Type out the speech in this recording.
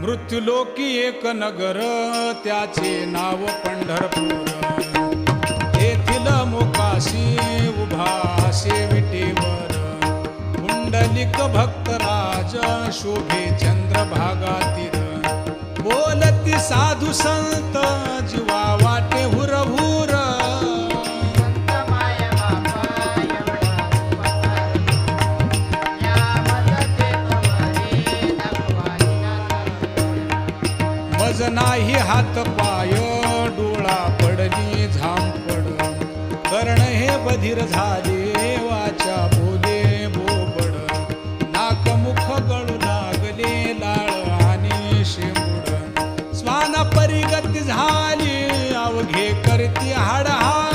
मृत्युलोकी एक नगर त्याचे नाव पंढरपूर. येथील मोकाशी उभा शेविटेवर पुंडलिक भक्तराज शोभे चंद्रभागा तीर. बोलती साधू संत जीवा वाटे हुरहुर. मज नाही हात पाय डोळा पडली झांपड. कर्ण हे बधीर झाले वाचा बोले बोबड. नाक मुख गळू लागले लाळ आणि शेंबूड. स्वाना परिगती झाली अवघे करती हाडहाड.